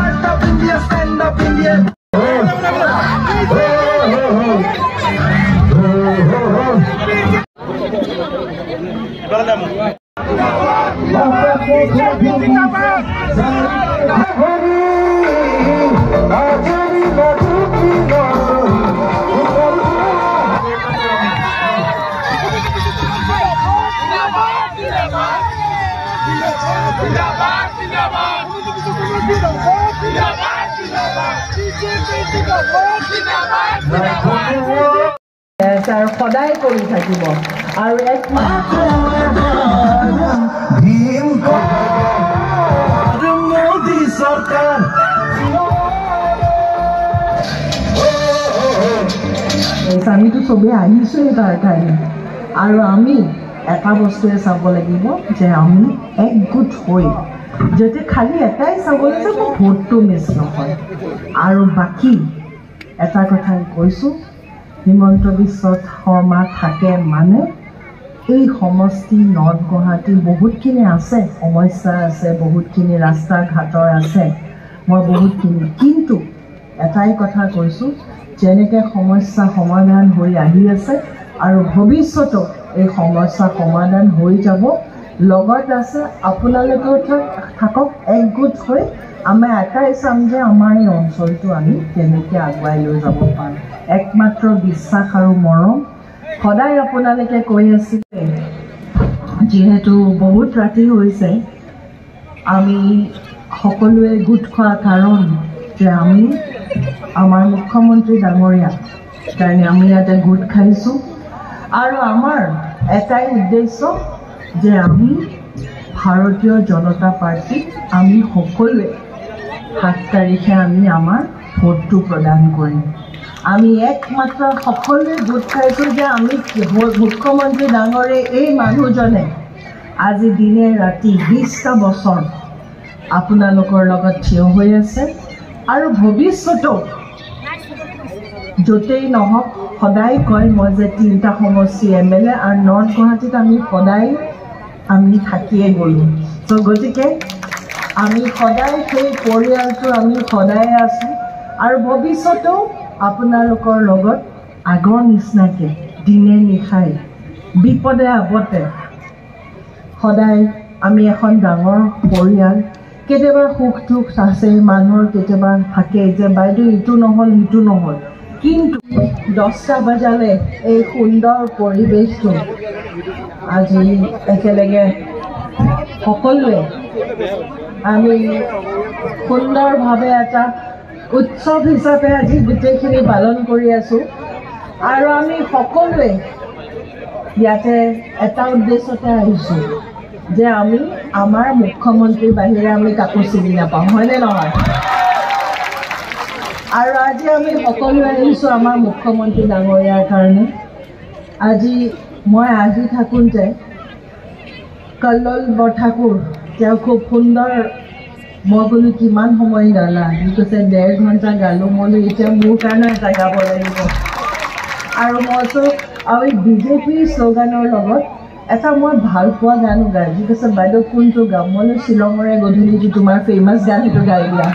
Stand up India, stand up India. Sir, সদায় কৰি থাকিব আৰু একমাত্ৰ মোদী চৰকাৰ আমিতো চবেই আহিছোঁই তাৰ কাৰণে আৰু আমি এটা বস্তুৱে চাব লাগিব যে আমি একগোট হৈ যাতে খালি এটাই চাবলৈ যে মোৰ ভোটটো মিছ নহয় আৰু বাকী এটা কথা কৈছোঁ হিমন্ত বিশ্ব শৰ্মা থাকে মানে এই সমষ্টি নৰ্থ গুৱাহাটী বহুতখিনি আছে সমস্যা আছে বহুতখিনি ৰাস্তা ঘাটৰ আছে মই বহুতখিনি কিন্তু এটাই কথা কৈছোঁ যেনেকৈ সমস্যা সমাধান হৈ আহি আছে আৰু ভৱিষ্যতেও এই সমস্যা সমাধান হৈ যাব লগত আছে আপোনালোকেও থাকক একগোট হৈ আমি এটাই চাম যে আমাৰ এই অঞ্চলটো আমি কেনেকৈ আগুৱাই লৈ যাব পাৰোঁ একমাত্ৰ বিশ্বাস আৰু মৰম সদায় আপোনালোকে কৈ আছিলে যিহেতু বহুত ৰাতি হৈছে আমি সকলোৱে গোট খোৱা কাৰণ যে আমি আমাৰ মুখ্যমন্ত্ৰী ডাঙৰীয়া কাৰণে আমি ইয়াতে গোট খাইছোঁ আৰু আমাৰ এটাই উদ্দেশ্য যে আমি ভাৰতীয় জনতা পাৰ্টিক আমি সকলোৱে 7 তাৰিখে আমি আমাৰ ভোটটো প্ৰদান কৰিম আমি একমাত্ৰ সকলোৱে গোট খাইছোঁ যে আমি মুখ্যমন্ত্ৰী ডাঙৰীয়া এই মানুহজনে আজি দিনে ৰাতি 20টা বছৰ আপোনালোকৰ লগত থিয় হৈ আছে আৰু ভৱিষ্যতেও য'তেই নহওক সদায় কয় মই যে 3টা সমষ্টি MLA আৰু নৰ্থ গুৱাহাটীত আমি সদায় আমি থাকিয়ে গ'লোঁ তো গতিকে আমি সদায় সেই পৰিয়ালটো আমি সদায় আছোঁ আৰু ভৱিষ্যতেও আপোনালোকৰ লগত আগৰ নিচিনাকৈ দিনে নিশাই বিপদে আপদে সদায় আমি এখন ডাঙৰ পৰিয়াল কেতিয়াবা সুখ দুখ আছে মানুহৰ কেতিয়াবা থাকে যে বাইদেউ ইটো নহ'ল সিটো নহ'ল কিন্তু 10টা বজালৈ এই সুন্দৰ পৰিৱেশটো আজি একেলগে সকলোৱে আমি সুন্দৰভাৱে এটা উৎসৱ হিচাপে আজি গোটেইখিনি পালন কৰি আছোঁ আৰু আমি সকলোৱে ইয়াতে এটা উদ্দেশ্যতে আহিছোঁ যে আমি আমাৰ মুখ্যমন্ত্ৰীৰ বাহিৰে আমি কাকো চিনি নাপাওঁ হয়নে নহয় আৰু আজি আমি সকলোৱে আহিছোঁ আমাৰ মুখ্যমন্ত্ৰী ডাঙৰীয়াৰ কাৰণে আজি মই আহি থাকোঁতে কল্লোল বৰঠাকুৰ তেওঁ খুব সুন্দৰ মই বোলো কিমান সময় গালা সি কৈছে 1.5 ঘণ্টা গালোঁ মই বোলো এতিয়া মোৰ কাৰণে এটা গাব লাগিব আৰু মইতো আৰু বিজেপিৰ শ্লোগানৰ লগত এটা মই ভাল পোৱা গানো গাই সি কৈছে বাইদেউ কোনটো গাম মই বোলো শ্বিলঙৰে গধূলি যি তোমাৰ ফেমাছ গান সেইটো গাই দিয়া